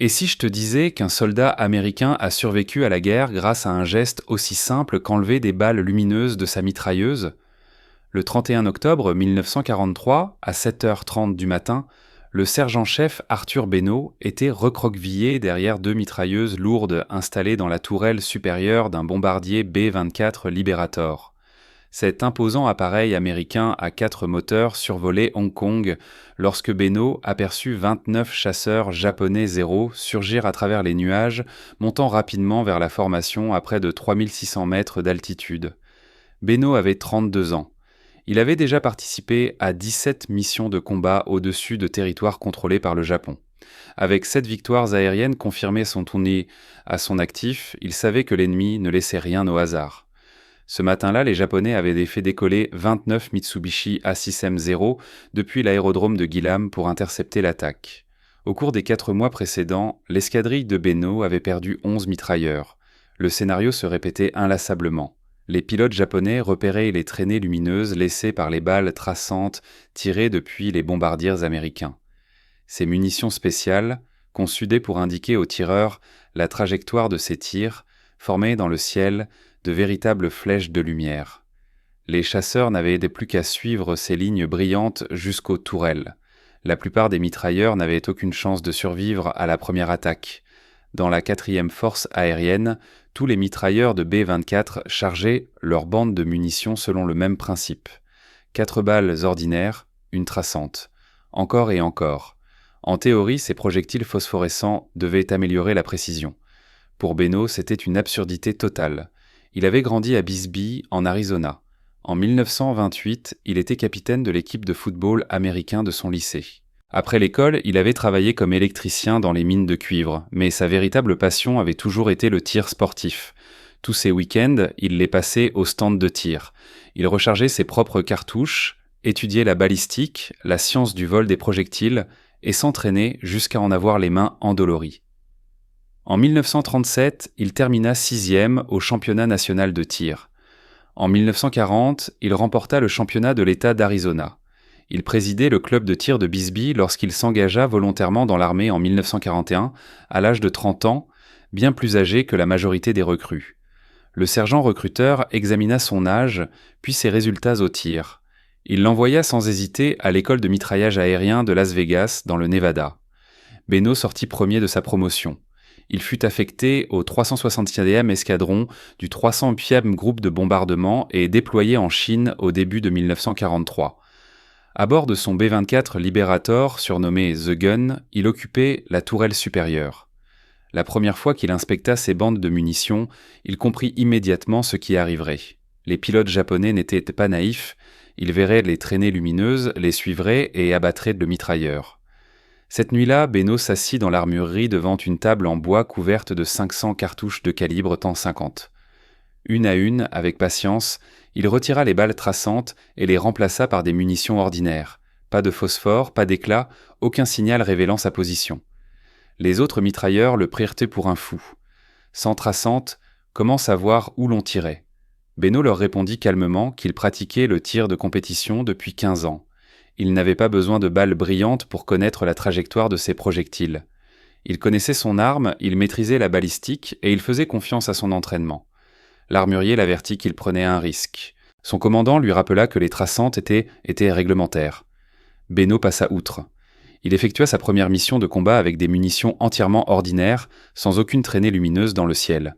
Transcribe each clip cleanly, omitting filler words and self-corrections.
Et si je te disais qu'un soldat américain a survécu à la guerre grâce à un geste aussi simple qu'enlever des balles lumineuses de sa mitrailleuse? Le 31 octobre 1943, à 7h30 du matin, le sergent-chef Arthur Bennett était recroquevillé derrière deux mitrailleuses lourdes installées dans la tourelle supérieure d'un bombardier B-24 Liberator. Cet imposant appareil américain à 4 moteurs survolait Hong Kong lorsque Bennett aperçut 29 chasseurs japonais Zéro surgir à travers les nuages, montant rapidement vers la formation à près de 3600 mètres d'altitude. Bennett avait 32 ans. Il avait déjà participé à 17 missions de combat au-dessus de territoires contrôlés par le Japon. Avec 7 victoires aériennes confirmées son tournée à son actif, il savait que l'ennemi ne laissait rien au hasard. Ce matin-là, les Japonais avaient fait décoller 29 Mitsubishi A6M0 depuis l'aérodrome de Guillam pour intercepter l'attaque. Au cours des 4 mois précédents, l'escadrille de Bennett avait perdu 11 mitrailleurs. Le scénario se répétait inlassablement. Les pilotes japonais repéraient les traînées lumineuses laissées par les balles traçantes tirées depuis les bombardiers américains. Ces munitions spéciales, conçues pour indiquer aux tireurs la trajectoire de ces tirs, formaient dans le ciel de véritables flèches de lumière. Les chasseurs n'avaient plus qu'à suivre ces lignes brillantes jusqu'aux tourelles. La plupart des mitrailleurs n'avaient aucune chance de survivre à la première attaque. Dans la 4e force aérienne, tous les mitrailleurs de B-24 chargeaient leur bande de munitions selon le même principe. 4 balles ordinaires, une traçante. Encore et encore. En théorie, ces projectiles phosphorescents devaient améliorer la précision. Pour Bennett, c'était une absurdité totale. Il avait grandi à Bisbee, en Arizona. En 1928, il était capitaine de l'équipe de football américain de son lycée. Après l'école, il avait travaillé comme électricien dans les mines de cuivre, mais sa véritable passion avait toujours été le tir sportif. Tous ses week-ends, il les passait au stand de tir. Il rechargeait ses propres cartouches, étudiait la balistique, la science du vol des projectiles, et s'entraînait jusqu'à en avoir les mains endolories. En 1937, il termina 6e au championnat national de tir. En 1940, il remporta le championnat de l'État d'Arizona. Il présidait le club de tir de Bisbee lorsqu'il s'engagea volontairement dans l'armée en 1941, à l'âge de 30 ans, bien plus âgé que la majorité des recrues. Le sergent recruteur examina son âge, puis ses résultats au tir. Il l'envoya sans hésiter à l'école de mitraillage aérien de Las Vegas, dans le Nevada. Bennett sortit premier de sa promotion. Il fut affecté au 360e escadron du 300e groupe de bombardement et déployé en Chine au début de 1943. À bord de son B-24 Liberator, surnommé The Gun, il occupait la tourelle supérieure. La première fois qu'il inspecta ses bandes de munitions, il comprit immédiatement ce qui arriverait. Les pilotes japonais n'étaient pas naïfs, ils verraient les traînées lumineuses, les suivraient et abattraient le mitrailleur. Cette nuit-là, Bennett s'assit dans l'armurerie devant une table en bois couverte de 500 cartouches de calibre .50. Une à une, avec patience, il retira les balles traçantes et les remplaça par des munitions ordinaires. Pas de phosphore, pas d'éclat, aucun signal révélant sa position. Les autres mitrailleurs le prirent pour un fou. Sans traçante, comment savoir où l'on tirait? Bennett leur répondit calmement qu'il pratiquait le tir de compétition depuis 15 ans. Il n'avait pas besoin de balles brillantes pour connaître la trajectoire de ses projectiles. Il connaissait son arme, il maîtrisait la balistique et il faisait confiance à son entraînement. L'armurier l'avertit qu'il prenait un risque. Son commandant lui rappela que les traçantes étaient réglementaires. Bennett passa outre. Il effectua sa première mission de combat avec des munitions entièrement ordinaires, sans aucune traînée lumineuse dans le ciel.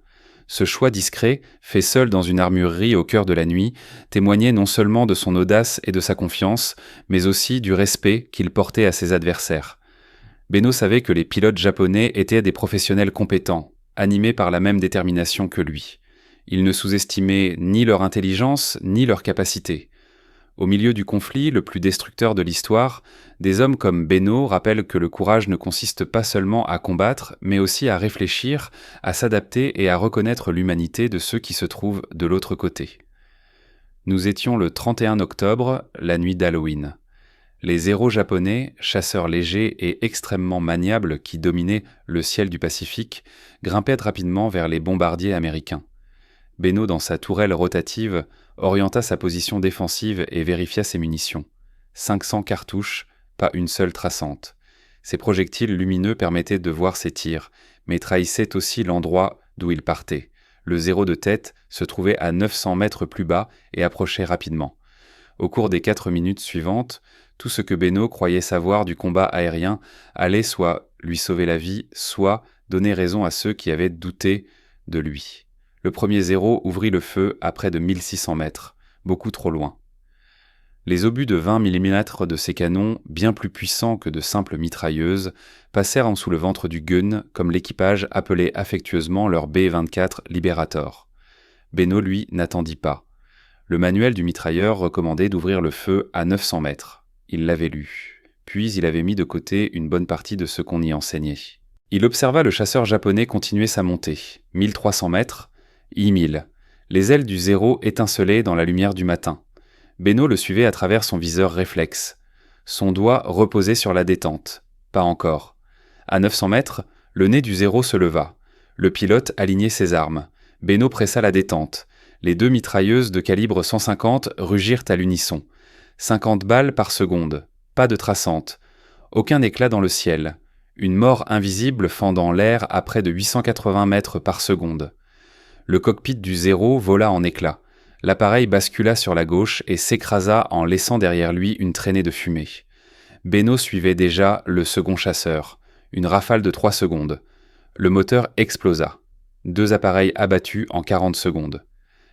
Ce choix discret, fait seul dans une armurerie au cœur de la nuit, témoignait non seulement de son audace et de sa confiance, mais aussi du respect qu'il portait à ses adversaires. Bennett savait que les pilotes japonais étaient des professionnels compétents, animés par la même détermination que lui. Il ne sous-estimait ni leur intelligence, ni leur capacité. Au milieu du conflit le plus destructeur de l'histoire, des hommes comme Bennett rappellent que le courage ne consiste pas seulement à combattre, mais aussi à réfléchir, à s'adapter et à reconnaître l'humanité de ceux qui se trouvent de l'autre côté. Nous étions le 31 octobre, la nuit d'Halloween. Les Zéro japonais, chasseurs légers et extrêmement maniables qui dominaient le ciel du Pacifique, grimpaient rapidement vers les bombardiers américains. Bennett, dans sa tourelle rotative, orienta sa position défensive et vérifia ses munitions. 500 cartouches, pas une seule traçante. Ces projectiles lumineux permettaient de voir ses tirs, mais trahissaient aussi l'endroit d'où ils partaient. Le zéro de tête se trouvait à 900 mètres plus bas et approchait rapidement. Au cours des 4 minutes suivantes, tout ce que Beno croyait savoir du combat aérien allait soit lui sauver la vie, soit donner raison à ceux qui avaient douté de lui. Le premier zéro ouvrit le feu à près de 1600 mètres, beaucoup trop loin. Les obus de 20 mm de ces canons, bien plus puissants que de simples mitrailleuses, passèrent en dessous le ventre du gun, comme l'équipage appelait affectueusement leur B-24 Liberator. Beno, lui, n'attendit pas. Le manuel du mitrailleur recommandait d'ouvrir le feu à 900 mètres. Il l'avait lu. Puis il avait mis de côté une bonne partie de ce qu'on y enseignait. Il observa le chasseur japonais continuer sa montée. 1300 mètres, I-1000. Les ailes du zéro étincelaient dans la lumière du matin. Beno le suivait à travers son viseur réflexe. Son doigt reposait sur la détente. Pas encore. À 900 mètres, le nez du zéro se leva. Le pilote alignait ses armes. Beno pressa la détente. Les 2 mitrailleuses de calibre 150 rugirent à l'unisson. 50 balles par seconde. Pas de traçante. Aucun éclat dans le ciel. Une mort invisible fendant l'air à près de 880 mètres par seconde. Le cockpit du zéro vola en éclats. L'appareil bascula sur la gauche et s'écrasa en laissant derrière lui une traînée de fumée. Beno suivait déjà le second chasseur. Une rafale de 3 secondes. Le moteur explosa. 2 appareils abattus en 40 secondes.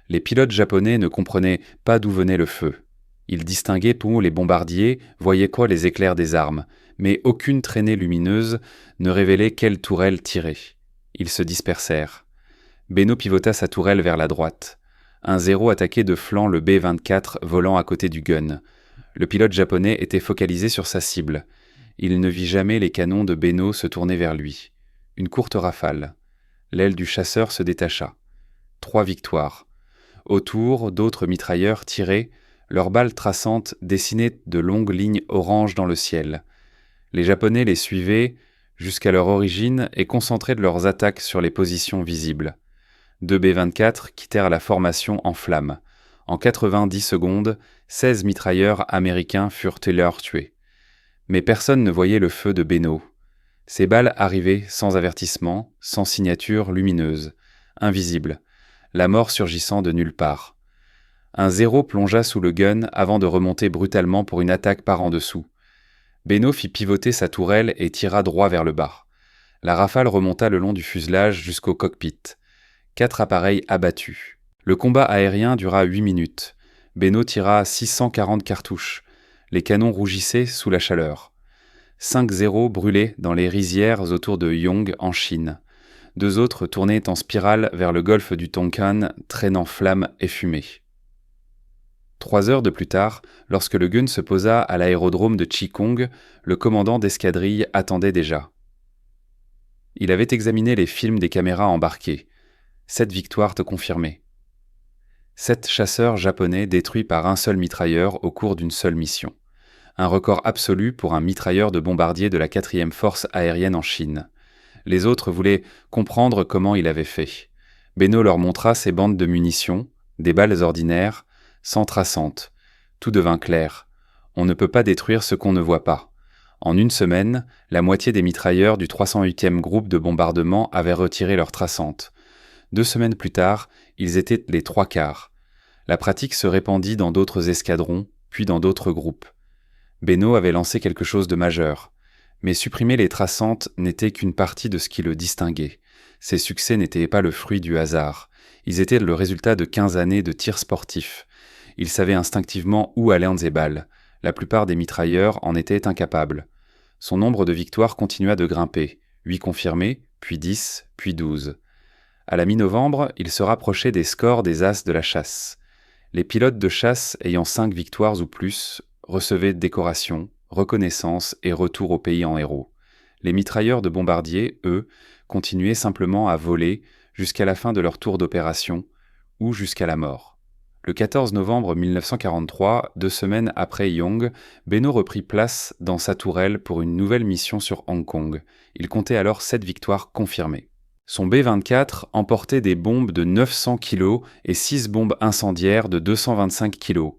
Les pilotes japonais ne comprenaient pas d'où venait le feu. Ils distinguaient tout les bombardiers, voyaient quoi les éclairs des armes, mais aucune traînée lumineuse ne révélait quelle tourelle tirait. Ils se dispersèrent. Beno pivota sa tourelle vers la droite. Un zéro attaquait de flanc le B-24 volant à côté du gun. Le pilote japonais était focalisé sur sa cible. Il ne vit jamais les canons de Beno se tourner vers lui. Une courte rafale. L'aile du chasseur se détacha. 3 victoires. Autour, d'autres mitrailleurs tiraient, leurs balles traçantes dessinaient de longues lignes oranges dans le ciel. Les Japonais les suivaient jusqu'à leur origine et concentraient de leurs attaques sur les positions visibles. 2 B-24 quittèrent la formation en flammes. En 90 secondes, 16 mitrailleurs américains furent tués. Mais personne ne voyait le feu de Beno. Ces balles arrivaient sans avertissement, sans signature lumineuse, invisible, la mort surgissant de nulle part. Un zéro plongea sous le gun avant de remonter brutalement pour une attaque par en dessous. Beno fit pivoter sa tourelle et tira droit vers le bas. La rafale remonta le long du fuselage jusqu'au cockpit. 4 appareils abattus. Le combat aérien dura 8 minutes. Beno tira 640 cartouches. Les canons rougissaient sous la chaleur. 5 zéros brûlaient dans les rizières autour de Yonge en Chine. 2 autres tournaient en spirale vers le golfe du Tonkin, traînant flammes et fumée. 3 heures de plus tard, lorsque le gun se posa à l'aérodrome de Chikong, le commandant d'escadrille attendait déjà. Il avait examiné les films des caméras embarquées. 7 victoires te confirmaient. 7 chasseurs japonais détruits par un seul mitrailleur au cours d'une seule mission. Un record absolu pour un mitrailleur de bombardier de la 4e force aérienne en Chine. Les autres voulaient comprendre comment il avait fait. Beno leur montra ses bandes de munitions, des balles ordinaires, sans traçantes. Tout devint clair. On ne peut pas détruire ce qu'on ne voit pas. En une semaine, la moitié des mitrailleurs du 308e groupe de bombardement avaient retiré leurs traçantes. 2 semaines plus tard, ils étaient les 3/4. La pratique se répandit dans d'autres escadrons, puis dans d'autres groupes. Beno avait lancé quelque chose de majeur. Mais supprimer les traçantes n'était qu'une partie de ce qui le distinguait. Ses succès n'étaient pas le fruit du hasard. Ils étaient le résultat de 15 années de tir sportif. Il savait instinctivement où allaient ses balles. La plupart des mitrailleurs en étaient incapables. Son nombre de victoires continua de grimper. 8 confirmés, puis 10, puis 12. À la mi-novembre, il se rapprochait des scores des as de la chasse. Les pilotes de chasse ayant 5 victoires ou plus recevaient décorations, reconnaissance et retour au pays en héros. Les mitrailleurs de bombardier, eux, continuaient simplement à voler jusqu'à la fin de leur tour d'opération ou jusqu'à la mort. Le 14 novembre 1943, 2 semaines après Yonge, Beno reprit place dans sa tourelle pour une nouvelle mission sur Hong Kong. Il comptait alors 7 victoires confirmées. Son B-24 emportait des bombes de 900 kg et 6 bombes incendiaires de 225 kg.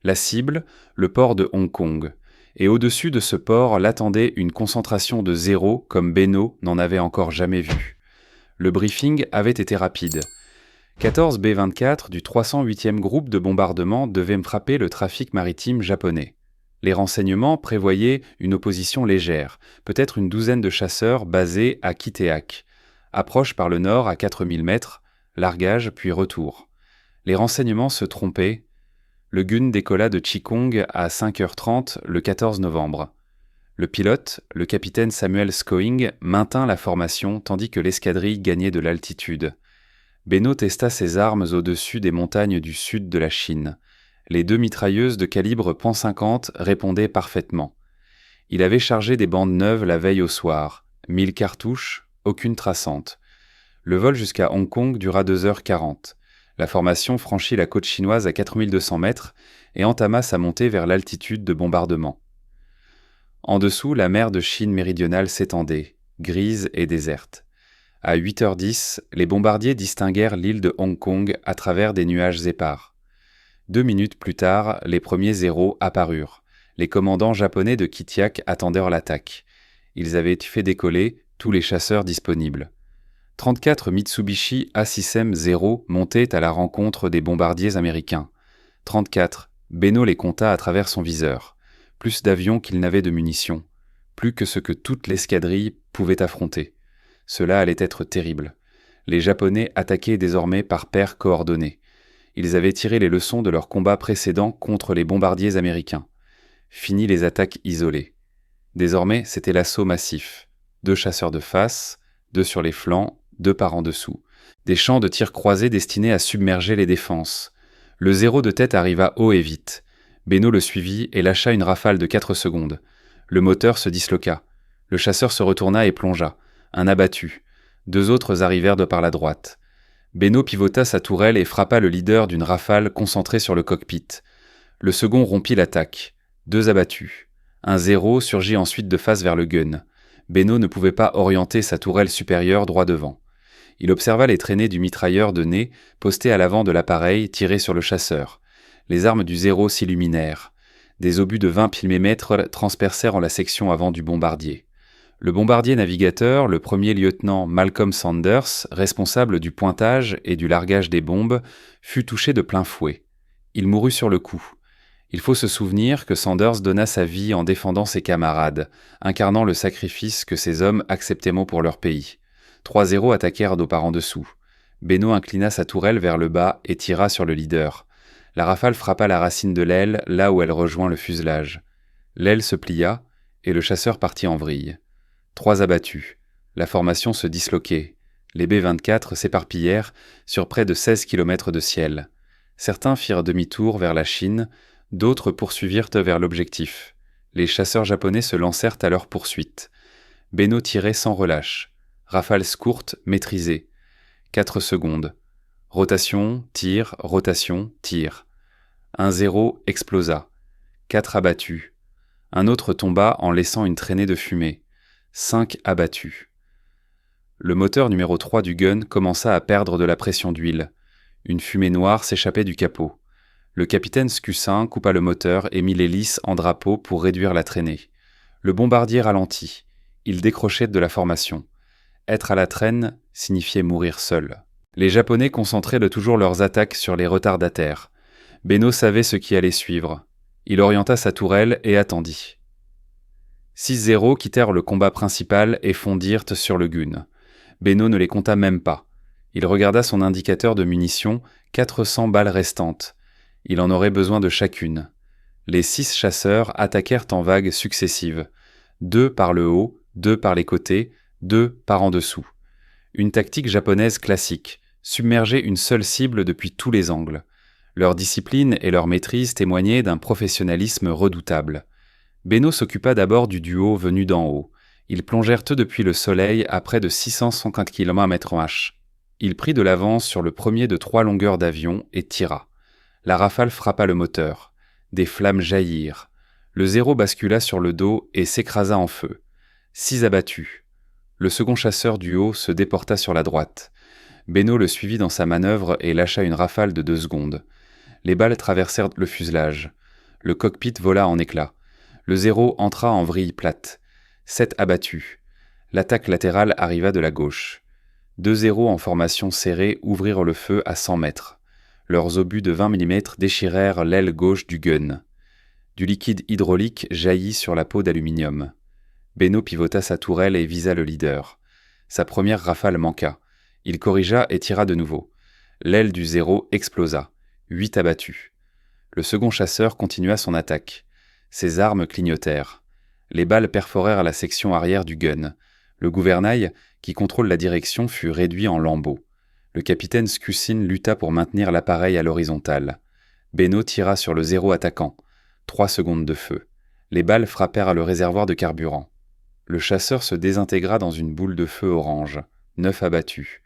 La cible, le port de Hong Kong. Et au-dessus de ce port l'attendait une concentration de zéro comme Beno n'en avait encore jamais vu. Le briefing avait été rapide. 14 B-24 du 308e groupe de bombardement devaient frapper le trafic maritime japonais. Les renseignements prévoyaient une opposition légère, peut-être une douzaine de chasseurs basés à Kiteak. Approche par le nord à 4000 mètres, largage puis retour. Les renseignements se trompaient. Le gun décolla de Chikong à 5h30 le 14 novembre. Le pilote, le capitaine Samuel Skoing, maintint la formation tandis que l'escadrille gagnait de l'altitude. Beno testa ses armes au-dessus des montagnes du sud de la Chine. Les 2 mitrailleuses de calibre .50 répondaient parfaitement. Il avait chargé des bandes neuves la veille au soir. 1000 cartouches, aucune traçante. Le vol jusqu'à Hong Kong dura 2h40. La formation franchit la côte chinoise à 4200 mètres et entama sa montée vers l'altitude de bombardement. En dessous, la mer de Chine méridionale s'étendait, grise et déserte. À 8h10, les bombardiers distinguèrent l'île de Hong Kong à travers des nuages épars. 2 minutes plus tard, les premiers zéros apparurent. Les commandants japonais de Kitiak attendirent l'attaque. Ils avaient fait décoller tous les chasseurs disponibles. 34 Mitsubishi A6M0 montaient à la rencontre des bombardiers américains. 34, Beno les compta à travers son viseur. Plus d'avions qu'il n'avait de munitions. Plus que ce que toute l'escadrille pouvait affronter. Cela allait être terrible. Les Japonais attaquaient désormais par paires coordonnées. Ils avaient tiré les leçons de leur combat précédent contre les bombardiers américains. Fini les attaques isolées. Désormais, c'était l'assaut massif. 2 chasseurs de face, 2 sur les flancs, 2 par en dessous. Des champs de tir croisés destinés à submerger les défenses. Le zéro de tête arriva haut et vite. Beno le suivit et lâcha une rafale de 4 secondes. Le moteur se disloqua. Le chasseur se retourna et plongea. Un abattu. 2 autres arrivèrent de par la droite. Beno pivota sa tourelle et frappa le leader d'une rafale concentrée sur le cockpit. Le second rompit l'attaque. 2 abattus. Un zéro surgit ensuite de face vers le gun. Beno ne pouvait pas orienter sa tourelle supérieure droit devant. Il observa les traînées du mitrailleur de nez posté à l'avant de l'appareil tiré sur le chasseur. Les armes du zéro s'illuminèrent. Des obus de 20 mm transpercèrent en la section avant du bombardier. Le bombardier navigateur, le premier lieutenant Malcolm Sanders, responsable du pointage et du largage des bombes, fut touché de plein fouet. Il mourut sur le coup. Il faut se souvenir que Sanders donna sa vie en défendant ses camarades, incarnant le sacrifice que ces hommes acceptaient pour leur pays. 3 zéros attaquèrent d'au par en dessous. Beno inclina sa tourelle vers le bas et tira sur le leader. La rafale frappa la racine de l'aile là où elle rejoint le fuselage. L'aile se plia et le chasseur partit en vrille. 3 abattus. La formation se disloquait. Les B-24 s'éparpillèrent sur près de 16 km de ciel. Certains firent demi-tour vers la Chine, d'autres poursuivirent vers l'objectif. Les chasseurs japonais se lancèrent à leur poursuite. Beno tirait sans relâche. Rafales courtes, maîtrisées. 4 secondes. Rotation, tir, rotation, tir. Un zéro explosa. 4 abattus. Un autre tomba en laissant une traînée de fumée. 5 abattus. Le moteur numéro 3 du gun commença à perdre de la pression d'huile. Une fumée noire s'échappait du capot. Le capitaine Scussin coupa le moteur et mit l'hélice en drapeau pour réduire la traînée. Le bombardier ralentit. Il décrochait de la formation. Être à la traîne signifiait mourir seul. Les Japonais concentraient de toujours leurs attaques sur les retardataires. Beno savait ce qui allait suivre. Il orienta sa tourelle et attendit. 6 zéros quittèrent le combat principal et fondirent sur le gun. Beno ne les compta même pas. Il regarda son indicateur de munitions, 400 balles restantes. Il en aurait besoin de chacune. Les 6 chasseurs attaquèrent en vagues successives. 2 par le haut, 2 par les côtés, 2 par en dessous. Une tactique japonaise classique, submerger une seule cible depuis tous les angles. Leur discipline et leur maîtrise témoignaient d'un professionnalisme redoutable. Beno s'occupa d'abord du duo venu d'en haut. Ils plongèrent eux depuis le soleil à près de 650 km/h. Il prit de l'avance sur le premier de 3 longueurs d'avion et tira. La rafale frappa le moteur. Des flammes jaillirent. Le zéro bascula sur le dos et s'écrasa en feu. 6 abattus. Le second chasseur du haut se déporta sur la droite. Beno le suivit dans sa manœuvre et lâcha une rafale de 2 secondes. Les balles traversèrent le fuselage. Le cockpit vola en éclats. Le 0 entra en vrille plate. 7 abattus. L'attaque latérale arriva de la gauche. 2 0 en formation serrée ouvrirent le feu à 100 mètres. Leurs obus de 20 mm déchirèrent l'aile gauche du gun. Du liquide hydraulique jaillit sur la peau d'aluminium. Beno pivota sa tourelle et visa le leader. Sa première rafale manqua. Il corrigea et tira de nouveau. L'aile du 0 explosa. 8 abattus. Le second chasseur continua son attaque. Ses armes clignotèrent. Les balles perforèrent la section arrière du gun. Le gouvernail, qui contrôle la direction, fut réduit en lambeaux. Le capitaine Skussin lutta pour maintenir l'appareil à l'horizontale. Beno tira sur le 0 attaquant. 3 secondes de feu. Les balles frappèrent le réservoir de carburant. Le chasseur se désintégra dans une boule de feu orange. 9 abattus.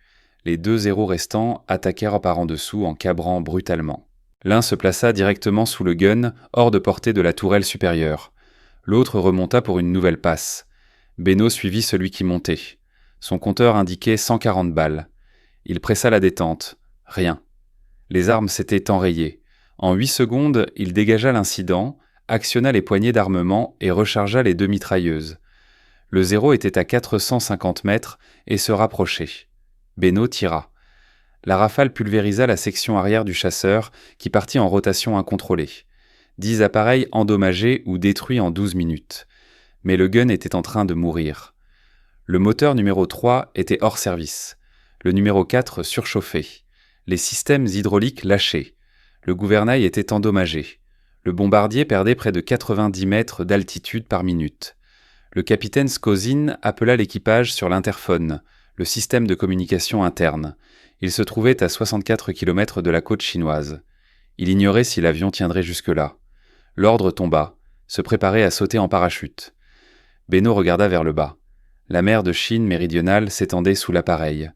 Les 2 0 restants attaquèrent par en dessous en cabrant brutalement. L'un se plaça directement sous le gun, hors de portée de la tourelle supérieure. L'autre remonta pour une nouvelle passe. Beno suivit celui qui montait. Son compteur indiquait 140 balles. Il pressa la détente. Rien. Les armes s'étaient enrayées. En 8 secondes, il dégagea l'incident, actionna les poignées d'armement et rechargea les 2 mitrailleuses. Le 0 était à 450 mètres et se rapprochait. Beno tira. La rafale pulvérisa la section arrière du chasseur qui partit en rotation incontrôlée. 10 appareils endommagés ou détruits en 12 minutes. Mais le gun était en train de mourir. Le moteur numéro 3 était hors service. Le numéro 4 surchauffé. Les systèmes hydrauliques lâchés. Le gouvernail était endommagé. Le bombardier perdait près de 90 mètres d'altitude par minute. Le capitaine Skozin appela l'équipage sur l'interphone, le système de communication interne. Il se trouvait à 64 km de la côte chinoise. Il ignorait si l'avion tiendrait jusque-là. L'ordre tomba, se préparer à sauter en parachute. Beno regarda vers le bas. La mer de Chine méridionale s'étendait sous l'appareil.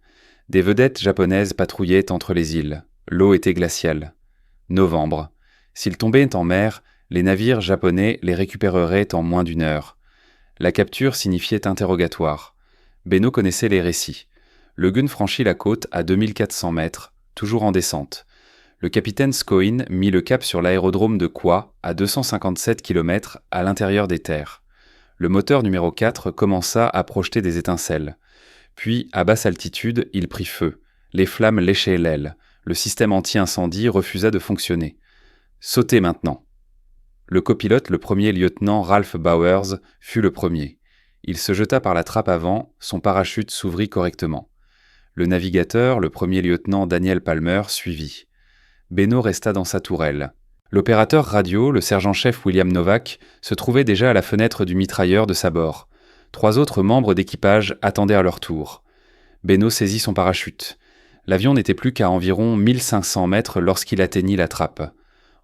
Des vedettes japonaises patrouillaient entre les îles. L'eau était glaciale. Novembre. S'ils tombaient en mer, les navires japonais les récupéreraient en moins d'1 heure. La capture signifiait interrogatoire. Beno connaissait les récits. Le gun franchit la côte à 2400 mètres, toujours en descente. Le capitaine Scoin mit le cap sur l'aérodrome de Kwa, à 257 km à l'intérieur des terres. Le moteur numéro 4 commença à projeter des étincelles. Puis, à basse altitude, il prit feu. Les flammes léchaient l'aile. Le système anti-incendie refusa de fonctionner. « Sautez maintenant !» Le copilote, le premier lieutenant Ralph Bowers, fut le premier. Il se jeta par la trappe avant, son parachute s'ouvrit correctement. Le navigateur, le premier lieutenant Daniel Palmer, suivit. Beno resta dans sa tourelle. L'opérateur radio, le sergent-chef William Novak, se trouvait déjà à la fenêtre du mitrailleur de sa bord. 3 autres membres d'équipage attendaient à leur tour. Beno saisit son parachute. L'avion n'était plus qu'à environ 1500 mètres lorsqu'il atteignit la trappe.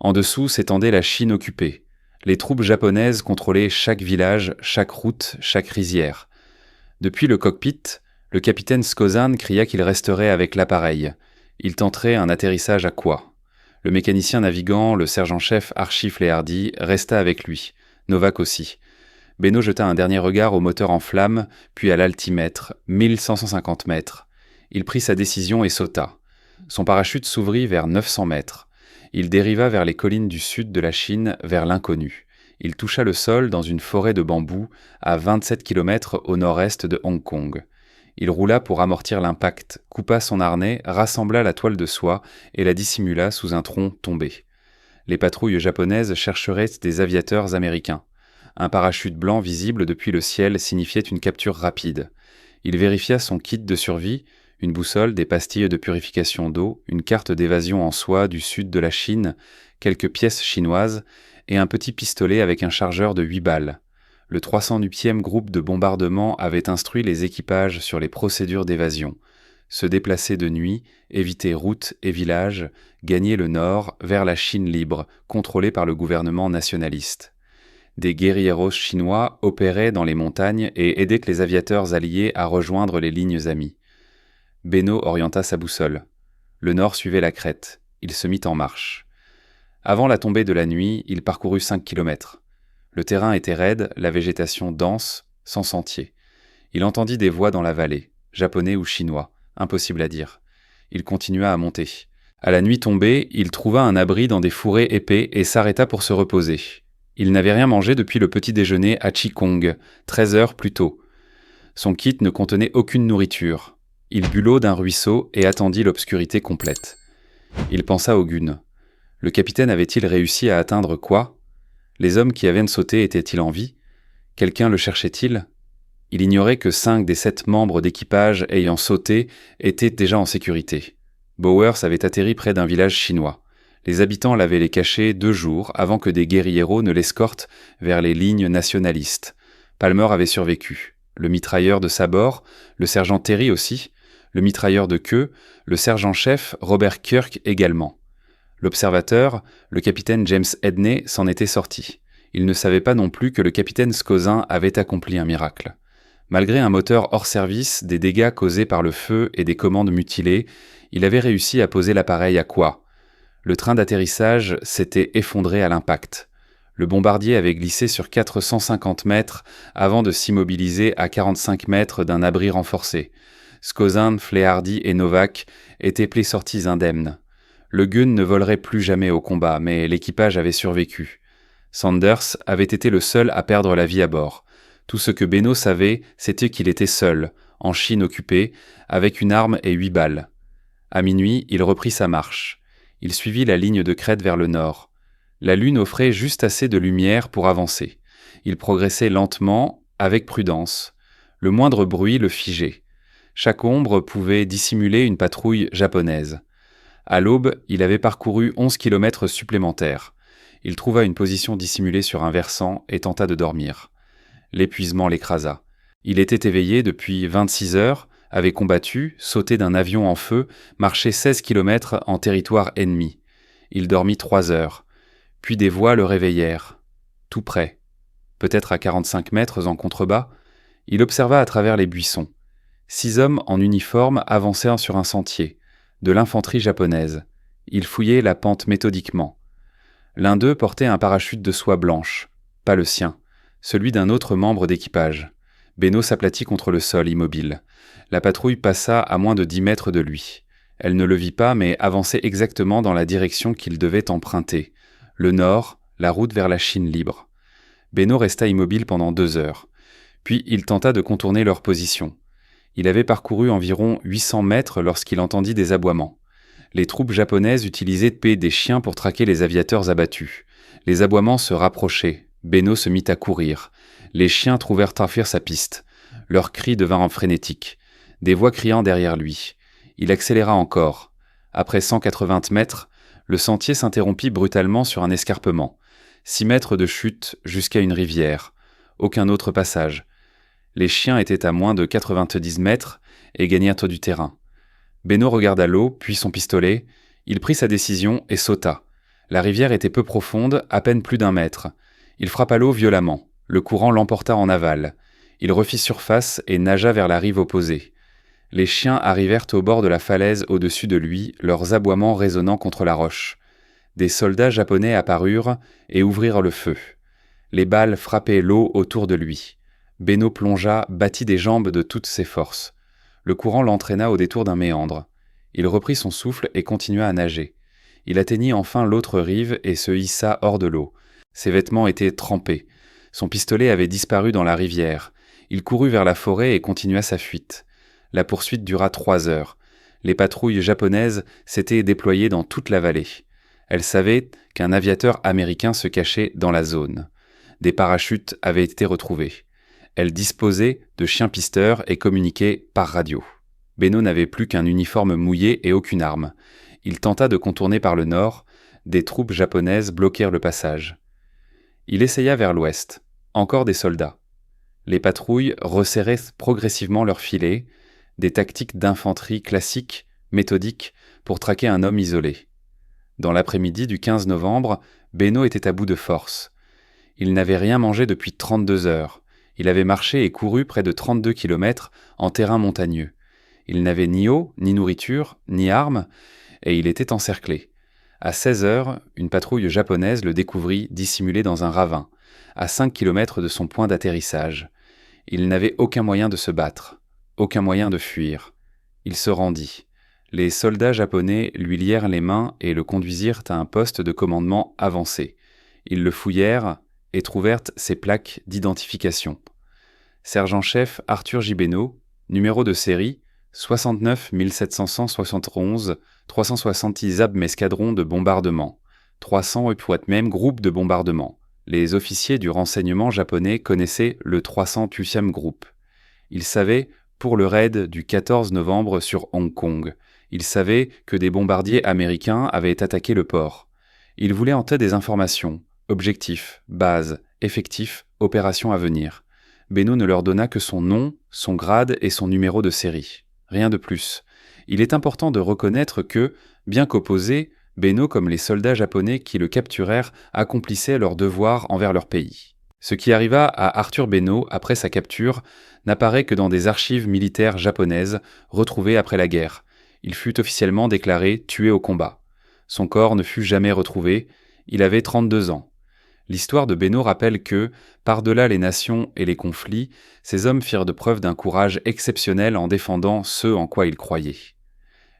En dessous s'étendait la Chine occupée. Les troupes japonaises contrôlaient chaque village, chaque route, chaque rizière. Depuis le cockpit, le capitaine Skozan cria qu'il resterait avec l'appareil. Il tenterait un atterrissage à Kwa. Le mécanicien navigant, le sergent-chef Archie Flehardy, resta avec lui. Novak aussi. Beno jeta un dernier regard au moteur en flammes, puis à l'altimètre, 1150 mètres. Il prit sa décision et sauta. Son parachute s'ouvrit vers 900 mètres. Il dériva vers les collines du sud de la Chine, vers l'inconnu. Il toucha le sol dans une forêt de bambous, à 27 km au nord-est de Hong Kong. Il roula pour amortir l'impact, coupa son harnais, rassembla la toile de soie et la dissimula sous un tronc tombé. Les patrouilles japonaises chercheraient des aviateurs américains. Un parachute blanc visible depuis le ciel signifiait une capture rapide. Il vérifia son kit de survie, une boussole, des pastilles de purification d'eau, une carte d'évasion en soie du sud de la Chine, quelques pièces chinoises et un petit pistolet avec un chargeur de 8 balles. Le 308e groupe de bombardement avait instruit les équipages sur les procédures d'évasion. Se déplacer de nuit, éviter routes et villages, gagner le nord vers la Chine libre, contrôlée par le gouvernement nationaliste. Des guérilleros chinois opéraient dans les montagnes et aidaient les aviateurs alliés à rejoindre les lignes amies. Beno orienta sa boussole. Le nord suivait la crête. Il se mit en marche. Avant la tombée de la nuit, il parcourut 5 km. Le terrain était raide, la végétation dense, sans sentier. Il entendit des voix dans la vallée, japonais ou chinois, impossible à dire. Il continua à monter. À la nuit tombée, il trouva un abri dans des fourrés épais et s'arrêta pour se reposer. Il n'avait rien mangé depuis le petit déjeuner à Chikong, 13 heures plus tôt. Son kit ne contenait aucune nourriture. Il but l'eau d'un ruisseau et attendit l'obscurité complète. Il pensa au Gun. Le capitaine avait-il réussi à atteindre quoi? Les hommes qui avaient sauté étaient-ils en vie? Quelqu'un le cherchait-il? Il ignorait que 5 des 7 membres d'équipage ayant sauté étaient déjà en sécurité. Bowers avait atterri près d'un village chinois. Les habitants l'avaient les caché 2 jours avant que des guérilleros ne l'escortent vers les lignes nationalistes. Palmer avait survécu. Le mitrailleur de Sabor, le sergent Terry aussi, le mitrailleur de queue, le sergent-chef Robert Kirk également. L'observateur, le capitaine James Edney, s'en était sorti. Il ne savait pas non plus que le capitaine Scozin avait accompli un miracle. Malgré un moteur hors service, des dégâts causés par le feu et des commandes mutilées, il avait réussi à poser l'appareil à quoi? Le train d'atterrissage s'était effondré à l'impact. Le bombardier avait glissé sur 450 mètres avant de s'immobiliser à 45 mètres d'un abri renforcé. Scozin, Flehardy et Novak étaient plaies sorties indemnes. Le Gun ne volerait plus jamais au combat, mais l'équipage avait survécu. Sanders avait été le seul à perdre la vie à bord. Tout ce que Beno savait, c'était qu'il était seul, en Chine occupée, avec une arme et 8 balles. À minuit, il reprit sa marche. Il suivit la ligne de crête vers le nord. La lune offrait juste assez de lumière pour avancer. Il progressait lentement, avec prudence. Le moindre bruit le figeait. Chaque ombre pouvait dissimuler une patrouille japonaise. À l'aube, il avait parcouru 11 kilomètres supplémentaires. Il trouva une position dissimulée sur un versant et tenta de dormir. L'épuisement l'écrasa. Il était éveillé depuis 26 heures, avait combattu, sauté d'un avion en feu, marché 16 kilomètres en territoire ennemi. Il dormit 3 heures. Puis des voix le réveillèrent. Tout près. Peut-être à 45 mètres en contrebas, il observa à travers les buissons. 6 hommes en uniforme avancèrent sur un sentier, de l'infanterie japonaise. Ils fouillaient la pente méthodiquement. L'un d'eux portait un parachute de soie blanche, pas le sien, celui d'un autre membre d'équipage. Beno s'aplatit contre le sol, immobile. La patrouille passa à moins de 10 mètres de lui. Elle ne le vit pas, mais avançait exactement dans la direction qu'il devait emprunter. Le nord, la route vers la Chine libre. Beno resta immobile pendant 2 heures. Puis il tenta de contourner leur position. Il avait parcouru environ 800 mètres lorsqu'il entendit des aboiements. Les troupes japonaises utilisaient des chiens pour traquer les aviateurs abattus. Les aboiements se rapprochaient. Beno se mit à courir. Les chiens trouvèrent à fuir sa piste. Leurs cris devinrent frénétiques. Des voix criant derrière lui. Il accéléra encore. Après 180 mètres, le sentier s'interrompit brutalement sur un escarpement. 6 mètres de chute jusqu'à une rivière. Aucun autre passage. Les chiens étaient à moins de 90 mètres et gagnèrent du terrain. Beno regarda l'eau, puis son pistolet. Il prit sa décision et sauta. La rivière était peu profonde, à peine plus d'1 mètre. Il frappa l'eau violemment. Le courant l'emporta en aval. Il refit surface et nagea vers la rive opposée. Les chiens arrivèrent au bord de la falaise au-dessus de lui, leurs aboiements résonnant contre la roche. Des soldats japonais apparurent et ouvrirent le feu. Les balles frappaient l'eau autour de lui. Beno plongea, battit des jambes de toutes ses forces. Le courant l'entraîna au détour d'un méandre. Il reprit son souffle et continua à nager. Il atteignit enfin l'autre rive et se hissa hors de l'eau. Ses vêtements étaient trempés. Son pistolet avait disparu dans la rivière. Il courut vers la forêt et continua sa fuite. La poursuite dura 3 heures. Les patrouilles japonaises s'étaient déployées dans toute la vallée. Elles savaient qu'un aviateur américain se cachait dans la zone. Des parachutes avaient été retrouvés. Elles disposaient de chiens pisteurs et communiquaient par radio. Beno n'avait plus qu'un uniforme mouillé et aucune arme. Il tenta de contourner par le nord. Des troupes japonaises bloquèrent le passage. Il essaya vers l'ouest. Encore des soldats. Les patrouilles resserraient progressivement leurs filets, des tactiques d'infanterie classiques, méthodiques, pour traquer un homme isolé. Dans l'après-midi du 15 novembre, Beno était à bout de force. Il n'avait rien mangé depuis 32 heures. Il avait marché et couru près de 32 kilomètres en terrain montagneux. Il n'avait ni eau, ni nourriture, ni armes, et il était encerclé. À 16 heures, une patrouille japonaise le découvrit dissimulé dans un ravin, à 5 kilomètres de son point d'atterrissage. Il n'avait aucun moyen de se battre, aucun moyen de fuir. Il se rendit. Les soldats japonais lui lièrent les mains et le conduisirent à un poste de commandement avancé. Ils le fouillèrent et trouvèrent ses plaques d'identification. Sergent-chef Arthur J. Beno, numéro de série 69 771 360 ISAB escadron de bombardement, 300 même groupe de bombardement. Les officiers du renseignement japonais connaissaient le 308e groupe. Ils savaient pour le raid du 14 novembre sur Hong Kong. Ils savaient que des bombardiers américains avaient attaqué le port. Ils voulaient en tête des informations, objectifs, bases, effectifs, opérations à venir. Beno ne leur donna que son nom, son grade et son numéro de série. Rien de plus. Il est important de reconnaître que, bien qu'opposés, Beno comme les soldats japonais qui le capturèrent accomplissaient leur devoir envers leur pays. Ce qui arriva à Arthur Beno après sa capture n'apparaît que dans des archives militaires japonaises retrouvées après la guerre. Il fut officiellement déclaré tué au combat. Son corps ne fut jamais retrouvé, il avait 32 ans. L'histoire de Beno rappelle que, par-delà les nations et les conflits, ces hommes firent de preuve d'un courage exceptionnel en défendant ce en quoi ils croyaient.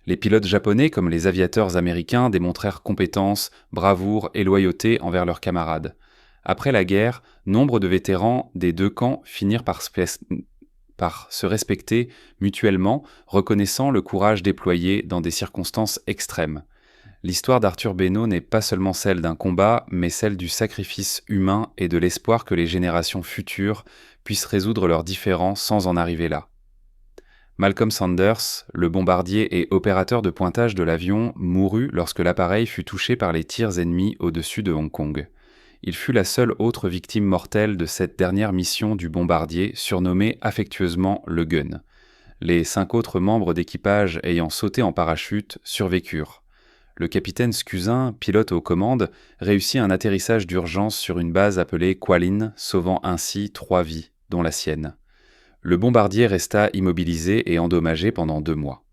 Les pilotes japonais comme les aviateurs américains démontrèrent compétence, bravoure et loyauté envers leurs camarades. Après la guerre, nombre de vétérans des deux camps finirent par se respecter mutuellement, reconnaissant le courage déployé dans des circonstances extrêmes. L'histoire d'Arthur Beno n'est pas seulement celle d'un combat, mais celle du sacrifice humain et de l'espoir que les générations futures puissent résoudre leurs différends sans en arriver là. Malcolm Sanders, le bombardier et opérateur de pointage de l'avion, mourut lorsque l'appareil fut touché par les tirs ennemis au-dessus de Hong Kong. Il fut la seule autre victime mortelle de cette dernière mission du bombardier, surnommé affectueusement le Gun. Les 5 autres membres d'équipage ayant sauté en parachute survécurent. Le capitaine Scusin, pilote aux commandes, réussit un atterrissage d'urgence sur une base appelée Kwalin, sauvant ainsi 3 vies, dont la sienne. Le bombardier resta immobilisé et endommagé pendant 2 mois.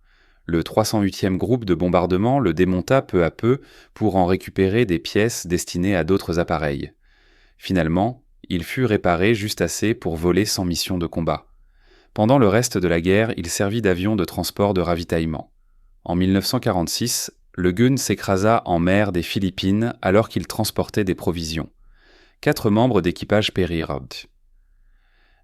Le 308e groupe de bombardement le démonta peu à peu pour en récupérer des pièces destinées à d'autres appareils. Finalement, il fut réparé juste assez pour voler sans mission de combat. Pendant le reste de la guerre, il servit d'avion de transport de ravitaillement. En 1946, le Gun s'écrasa en mer des Philippines alors qu'il transportait des provisions. 4 membres d'équipage périrent.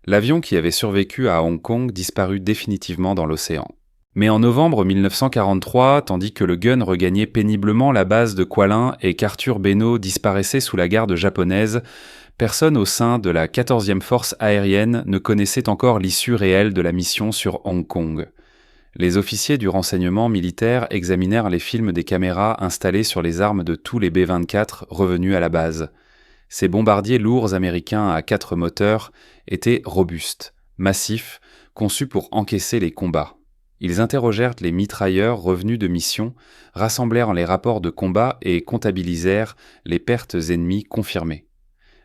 L'avion qui avait survécu à Hong Kong disparut définitivement dans l'océan. Mais en novembre 1943, tandis que le Gun regagnait péniblement la base de Kwalin et qu'Arthur Beno disparaissait sous la garde japonaise, personne au sein de la 14e force aérienne ne connaissait encore l'issue réelle de la mission sur Hong Kong. Les officiers du renseignement militaire examinèrent les films des caméras installées sur les armes de tous les B-24 revenus à la base. Ces bombardiers lourds américains à 4 moteurs étaient robustes, massifs, conçus pour encaisser les combats. Ils interrogèrent les mitrailleurs revenus de mission, rassemblèrent les rapports de combat et comptabilisèrent les pertes ennemies confirmées.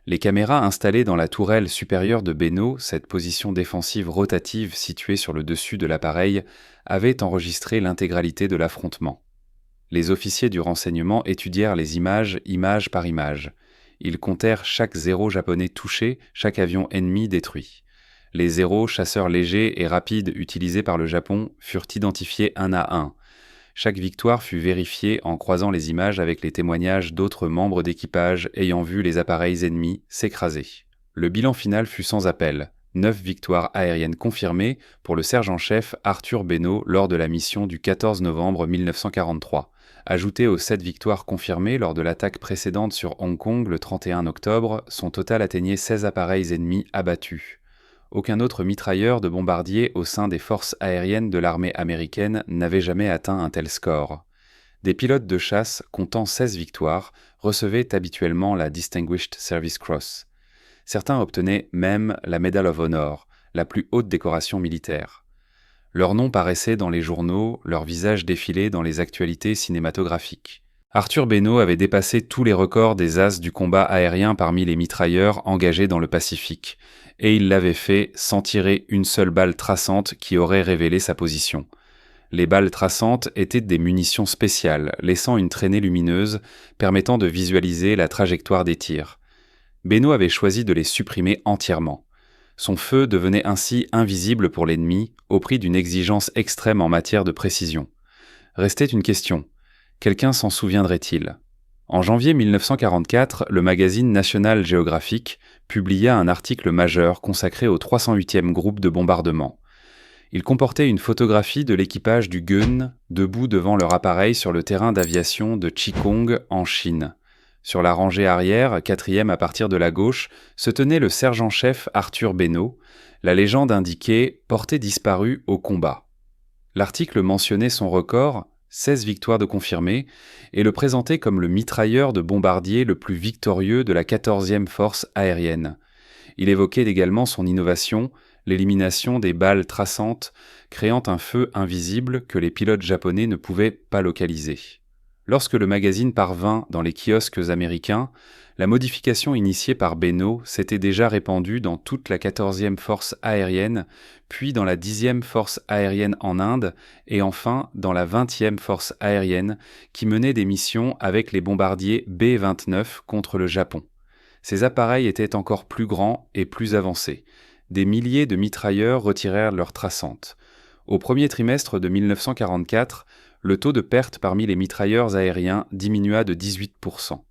Les caméras installées dans la tourelle supérieure de Beno, cette position défensive rotative située sur le dessus de l'appareil, avaient enregistré l'intégralité de l'affrontement. Les officiers du renseignement étudièrent les images, image par image. Ils comptèrent chaque zéro japonais touché, chaque avion ennemi détruit. Les zéros, chasseurs légers et rapides utilisés par le Japon, furent identifiés un à un. Chaque victoire fut vérifiée en croisant les images avec les témoignages d'autres membres d'équipage ayant vu les appareils ennemis s'écraser. Le bilan final fut sans appel. 9 victoires aériennes confirmées pour le sergent-chef Arthur Beno lors de la mission du 14 novembre 1943. Ajouté aux 7 victoires confirmées lors de l'attaque précédente sur Hong Kong le 31 octobre, son total atteignait 16 appareils ennemis abattus. Aucun autre mitrailleur de bombardier au sein des forces aériennes de l'armée américaine n'avait jamais atteint un tel score. Des pilotes de chasse comptant 16 victoires recevaient habituellement la Distinguished Service Cross. Certains obtenaient même la Medal of Honor, la plus haute décoration militaire. Leurs noms paraissaient dans les journaux, leurs visages défilaient dans les actualités cinématographiques. Arthur Beno avait dépassé tous les records des as du combat aérien parmi les mitrailleurs engagés dans le Pacifique, et il l'avait fait sans tirer une seule balle traçante qui aurait révélé sa position. Les balles traçantes étaient des munitions spéciales, laissant une traînée lumineuse, permettant de visualiser la trajectoire des tirs. Beno avait choisi de les supprimer entièrement. Son feu devenait ainsi invisible pour l'ennemi, au prix d'une exigence extrême en matière de précision. Restait une question. Quelqu'un s'en souviendrait-il ? En janvier 1944, le magazine National Geographic publia un article majeur consacré au 308e groupe de bombardement. Il comportait une photographie de l'équipage du Gun debout devant leur appareil sur le terrain d'aviation de Qikong en Chine. Sur la rangée arrière, quatrième à partir de la gauche, se tenait le sergent-chef Arthur Beno. La légende indiquait « Portée disparue au combat ». L'article mentionnait son record, 16 victoires de confirmées, et le présentait comme le mitrailleur de bombardier le plus victorieux de la 14e force aérienne. Il évoquait également son innovation, l'élimination des balles traçantes, créant un feu invisible que les pilotes japonais ne pouvaient pas localiser. Lorsque le magazine parvint dans les kiosques américains, la modification initiée par Beno s'était déjà répandue dans toute la 14e force aérienne, puis dans la 10e force aérienne en Inde, et enfin dans la 20e force aérienne, qui menait des missions avec les bombardiers B-29 contre le Japon. Ces appareils étaient encore plus grands et plus avancés. Des milliers de mitrailleurs retirèrent leurs traçantes. Au premier trimestre de 1944, le taux de perte parmi les mitrailleurs aériens diminua de 18%.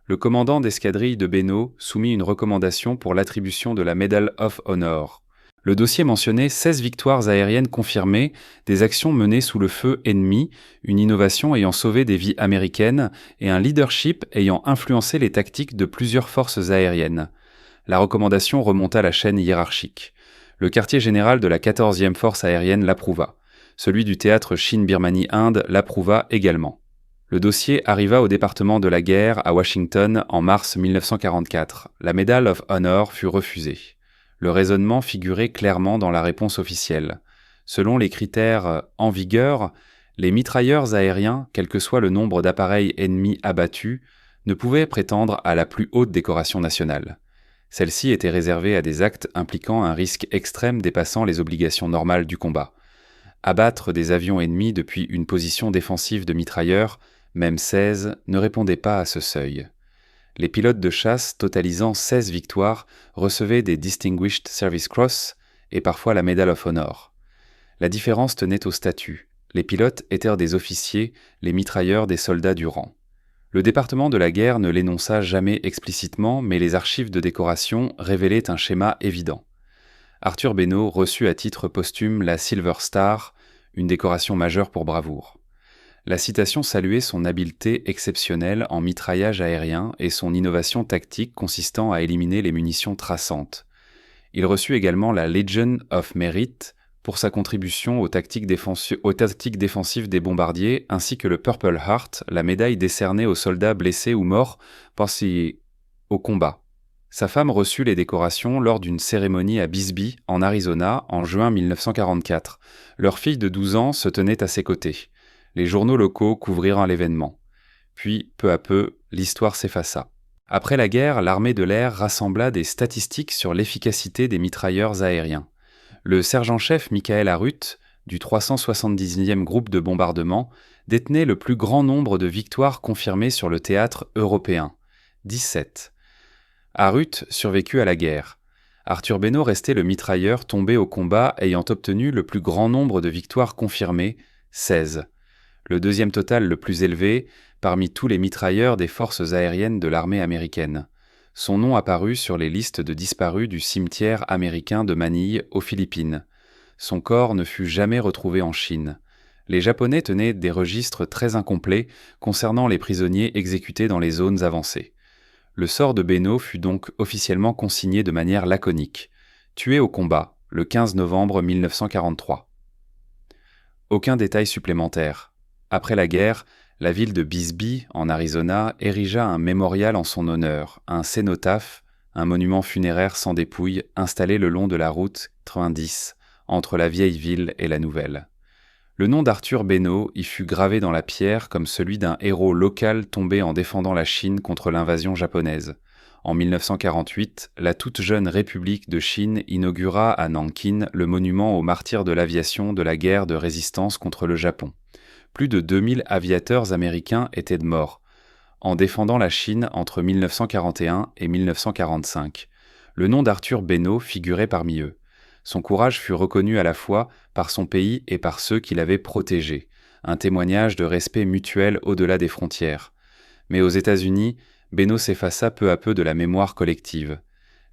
Le commandant d'escadrille de Beno soumit une recommandation pour l'attribution de la Medal of Honor. Le dossier mentionnait 16 victoires aériennes confirmées, des actions menées sous le feu ennemi, une innovation ayant sauvé des vies américaines et un leadership ayant influencé les tactiques de plusieurs forces aériennes. La recommandation remonta la chaîne hiérarchique. Le quartier général de la 14e force aérienne l'approuva. Celui du théâtre Chine-Birmanie-Inde l'approuva également. Le dossier arriva au département de la guerre à Washington en mars 1944. La Medal of Honor fut refusée. Le raisonnement figurait clairement dans la réponse officielle. Selon les critères en vigueur, les mitrailleurs aériens, quel que soit le nombre d'appareils ennemis abattus, ne pouvaient prétendre à la plus haute décoration nationale. Celle-ci était réservée à des actes impliquant un risque extrême dépassant les obligations normales du combat. Abattre des avions ennemis depuis une position défensive de mitrailleurs, même 16, ne répondait pas à ce seuil. Les pilotes de chasse, totalisant 16 victoires, recevaient des Distinguished Service Cross et parfois la Medal of Honor. La différence tenait au statut. Les pilotes étaient des officiers, les mitrailleurs des soldats du rang. Le département de la guerre ne l'énonça jamais explicitement, mais les archives de décoration révélaient un schéma évident. Arthur Beno reçut à titre posthume la Silver Star, une décoration majeure pour bravoure. La citation saluait son habileté exceptionnelle en mitraillage aérien et son innovation tactique consistant à éliminer les munitions traçantes. Il reçut également la Legion of Merit pour sa contribution aux tactiques défensives des bombardiers, ainsi que le Purple Heart, la médaille décernée aux soldats blessés ou morts au combat. Sa femme reçut les décorations lors d'une cérémonie à Bisbee, en Arizona, en juin 1944. Leur fille de 12 ans se tenait à ses côtés. Les journaux locaux couvrirent l'événement. Puis, peu à peu, l'histoire s'effaça. Après la guerre, l'armée de l'air rassembla des statistiques sur l'efficacité des mitrailleurs aériens. Le sergent-chef Michael Harut, du 379e groupe de bombardement, détenait le plus grand nombre de victoires confirmées sur le théâtre européen, 17. Harut survécut à la guerre. Arthur Beno restait le mitrailleur tombé au combat ayant obtenu le plus grand nombre de victoires confirmées, 16. Le deuxième total le plus élevé parmi tous les mitrailleurs des forces aériennes de l'armée américaine. Son nom apparut sur les listes de disparus du cimetière américain de Manille aux Philippines. Son corps ne fut jamais retrouvé en Chine. Les Japonais tenaient des registres très incomplets concernant les prisonniers exécutés dans les zones avancées. Le sort de Beno fut donc officiellement consigné de manière laconique. Tué au combat, le 15 novembre 1943. Aucun détail supplémentaire. Après la guerre, la ville de Bisbee, en Arizona, érigea un mémorial en son honneur, un cénotaphe, un monument funéraire sans dépouille, installé le long de la route 90, entre la vieille ville et la nouvelle. Le nom d'Arthur Beno y fut gravé dans la pierre comme celui d'un héros local tombé en défendant la Chine contre l'invasion japonaise. En 1948, la toute jeune République de Chine inaugura à Nankin le monument aux martyrs de l'aviation de la guerre de résistance contre le Japon. Plus de 2000 aviateurs américains étaient morts, en défendant la Chine entre 1941 et 1945. Le nom d'Arthur Beno figurait parmi eux. Son courage fut reconnu à la fois par son pays et par ceux qui l'avaient protégé, un témoignage de respect mutuel au-delà des frontières. Mais aux États-Unis, Beno s'effaça peu à peu de la mémoire collective.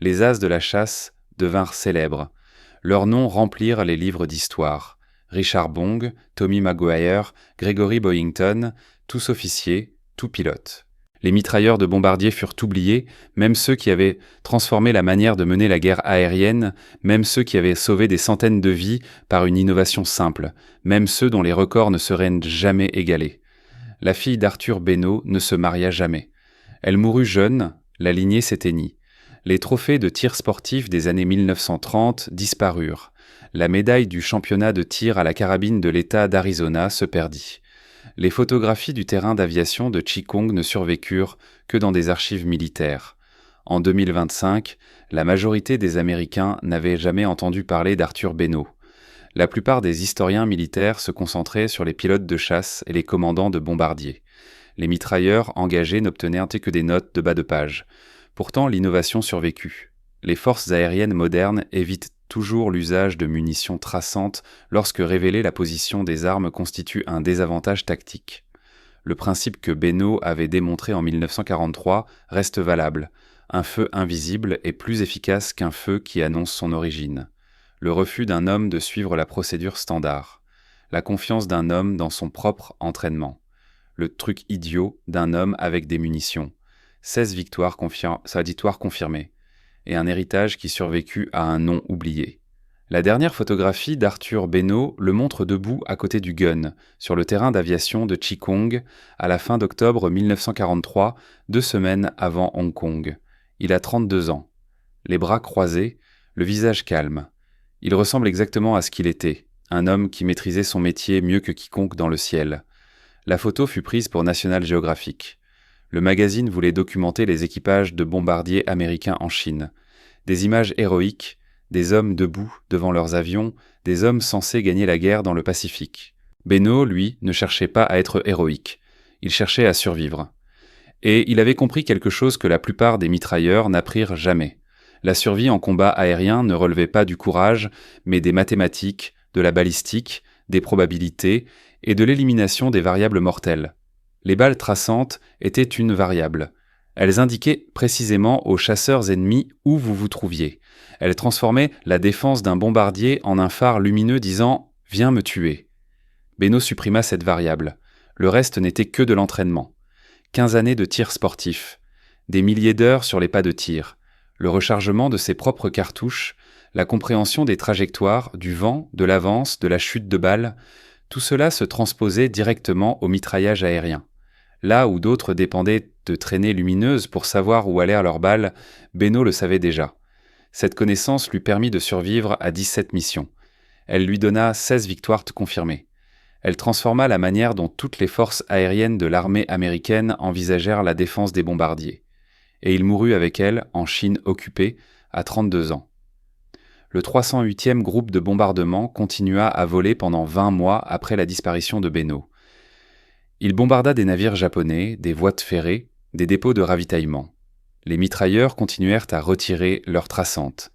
Les as de la chasse devinrent célèbres. Leurs noms remplirent les livres d'histoire. Richard Bong, Tommy Maguire, Gregory Boyington, tous officiers, tous pilotes. Les mitrailleurs de bombardiers furent oubliés, même ceux qui avaient transformé la manière de mener la guerre aérienne, même ceux qui avaient sauvé des centaines de vies par une innovation simple, même ceux dont les records ne seraient jamais égalés. La fille d'Arthur Beno ne se maria jamais. Elle mourut jeune, la lignée s'éteignit. Les trophées de tir sportif des années 1930 disparurent. La médaille du championnat de tir à la carabine de l'État d'Arizona se perdit. Les photographies du terrain d'aviation de Chikong ne survécurent que dans des archives militaires. En 2025, la majorité des Américains n'avaient jamais entendu parler d'Arthur Beno. La plupart des historiens militaires se concentraient sur les pilotes de chasse et les commandants de bombardiers. Les mitrailleurs engagés n'obtenaient que des notes de bas de page. Pourtant, l'innovation survécut. Les forces aériennes modernes évitent toujours l'usage de munitions traçantes lorsque révéler la position des armes constitue un désavantage tactique. Le principe que Beno avait démontré en 1943 reste valable. Un feu invisible est plus efficace qu'un feu qui annonce son origine. Le refus d'un homme de suivre la procédure standard. La confiance d'un homme dans son propre entraînement. Le truc idiot d'un homme avec des munitions. 16 victoires confirmées. Et un héritage qui survécut à un nom oublié. La dernière photographie d'Arthur Beno le montre debout à côté du gun, sur le terrain d'aviation de Chikong, à la fin d'octobre 1943, 2 semaines avant Hong Kong. Il a 32 ans. Les bras croisés, le visage calme. Il ressemble exactement à ce qu'il était, un homme qui maîtrisait son métier mieux que quiconque dans le ciel. La photo fut prise pour National Geographic. Le magazine voulait documenter les équipages de bombardiers américains en Chine. Des images héroïques, des hommes debout devant leurs avions, des hommes censés gagner la guerre dans le Pacifique. Beno, lui, ne cherchait pas à être héroïque. Il cherchait à survivre. Et il avait compris quelque chose que la plupart des mitrailleurs n'apprirent jamais. La survie en combat aérien ne relevait pas du courage, mais des mathématiques, de la balistique, des probabilités et de l'élimination des variables mortelles. Les balles traçantes étaient une variable. Elles indiquaient précisément aux chasseurs ennemis où vous vous trouviez. Elles transformaient la défense d'un bombardier en un phare lumineux disant « Viens me tuer ». Beno supprima cette variable. Le reste n'était que de l'entraînement. 15 années de tir sportif. Des milliers d'heures sur les pas de tir. Le rechargement de ses propres cartouches. La compréhension des trajectoires, du vent, de l'avance, de la chute de balles. Tout cela se transposait directement au mitraillage aérien. Là où d'autres dépendaient de traînées lumineuses pour savoir où allèrent leurs balles, Beno le savait déjà. Cette connaissance lui permit de survivre à 17 missions. Elle lui donna 16 victoires confirmées. Elle transforma la manière dont toutes les forces aériennes de l'armée américaine envisagèrent la défense des bombardiers. Et il mourut avec elle, en Chine occupée, à 32 ans. Le 308e groupe de bombardement continua à voler pendant 20 mois après la disparition de Beno. Il bombarda des navires japonais, des voies de ferrée, des dépôts de ravitaillement. Les mitrailleurs continuèrent à retirer leurs traçantes.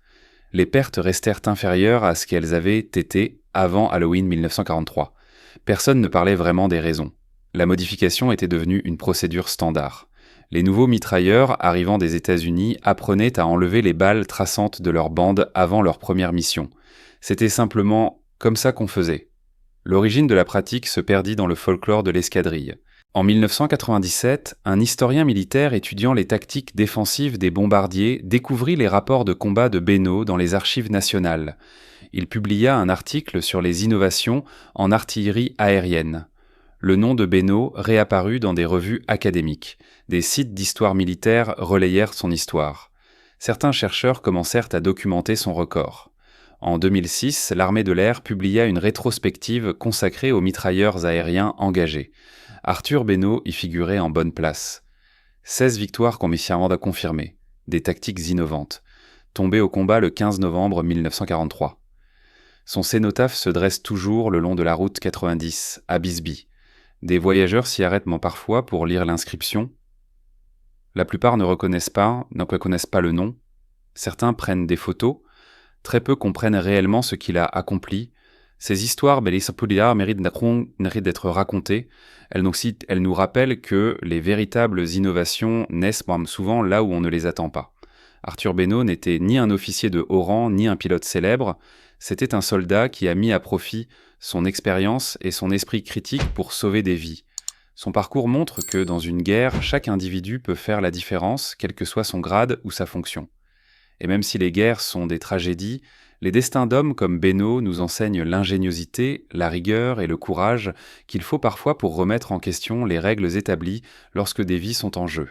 Les pertes restèrent inférieures à ce qu'elles avaient été avant Halloween 1943. Personne ne parlait vraiment des raisons. La modification était devenue une procédure standard. Les nouveaux mitrailleurs arrivant des États-Unis apprenaient à enlever les balles traçantes de leur bande avant leur première mission. C'était simplement comme ça qu'on faisait. L'origine de la pratique se perdit dans le folklore de l'escadrille. En 1997, un historien militaire étudiant les tactiques défensives des bombardiers découvrit les rapports de combat de Beno dans les archives nationales. Il publia un article sur les innovations en artillerie aérienne. Le nom de Beno réapparut dans des revues académiques. Des sites d'histoire militaire relayèrent son histoire. Certains chercheurs commencèrent à documenter son record. En 2006, l'armée de l'air publia une rétrospective consacrée aux mitrailleurs aériens engagés. Arthur Beno y figurait en bonne place. 16 victoires confirmées, des tactiques innovantes, tombé au combat le 15 novembre 1943. Son cénotaphe se dresse toujours le long de la route 90, à Bisbee. Des voyageurs s'y arrêtent parfois pour lire l'inscription. La plupart ne reconnaissent pas le nom. Certains prennent des photos. Très peu comprennent réellement ce qu'il a accompli. Ces histoires Belisa méritent d'être racontées. Elles nous rappellent que les véritables innovations naissent souvent là où on ne les attend pas. Arthur Beno n'était ni un officier de haut rang, ni un pilote célèbre. C'était un soldat qui a mis à profit son expérience et son esprit critique pour sauver des vies. Son parcours montre que dans une guerre, chaque individu peut faire la différence, quel que soit son grade ou sa fonction. Et même si les guerres sont des tragédies, les destins d'hommes comme Beno nous enseignent l'ingéniosité, la rigueur et le courage qu'il faut parfois pour remettre en question les règles établies lorsque des vies sont en jeu.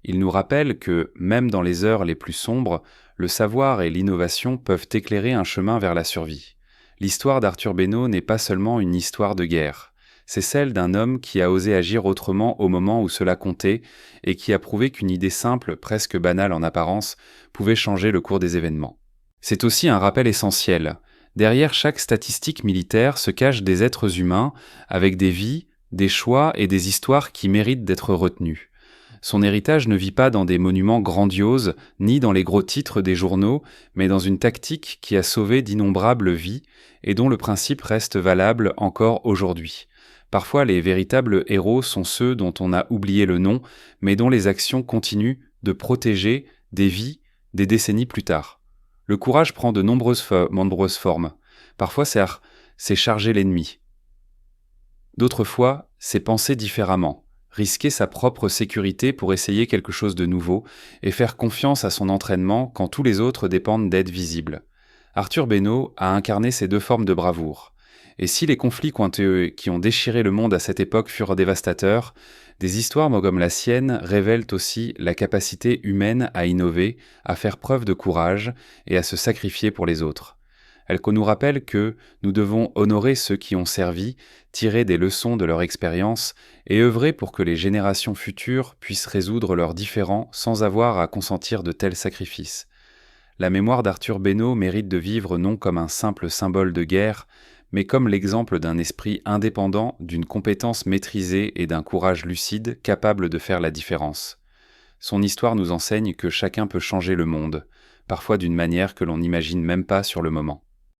Il nous rappelle que, même dans les heures les plus sombres, le savoir et l'innovation peuvent éclairer un chemin vers la survie. L'histoire d'Arthur Beno n'est pas seulement une histoire de guerre. C'est celle d'un homme qui a osé agir autrement au moment où cela comptait et qui a prouvé qu'une idée simple, presque banale en apparence, pouvait changer le cours des événements. C'est aussi un rappel essentiel. Derrière chaque statistique militaire se cachent des êtres humains avec des vies, des choix et des histoires qui méritent d'être retenus. Son héritage ne vit pas dans des monuments grandioses, ni dans les gros titres des journaux, mais dans une tactique qui a sauvé d'innombrables vies et dont le principe reste valable encore aujourd'hui. Parfois, les véritables héros sont ceux dont on a oublié le nom, mais dont les actions continuent de protéger des vies des décennies plus tard. Le courage prend de nombreuses formes. Parfois, c'est charger l'ennemi. D'autres fois, c'est penser différemment, risquer sa propre sécurité pour essayer quelque chose de nouveau et faire confiance à son entraînement quand tous les autres dépendent d'aides visibles. Arthur Beno a incarné ces deux formes de bravoure. Et si les conflits qui ont déchiré le monde à cette époque furent dévastateurs, des histoires comme la sienne révèlent aussi la capacité humaine à innover, à faire preuve de courage et à se sacrifier pour les autres. Elles nous rappellent que nous devons honorer ceux qui ont servi, tirer des leçons de leur expérience et œuvrer pour que les générations futures puissent résoudre leurs différends sans avoir à consentir de tels sacrifices. La mémoire d'Arthur Beno mérite de vivre non comme un simple symbole de guerre, mais comme l'exemple d'un esprit indépendant, d'une compétence maîtrisée et d'un courage lucide capable de faire la différence. Son histoire nous enseigne que chacun peut changer le monde, parfois d'une manière que l'on n'imagine même pas sur le moment.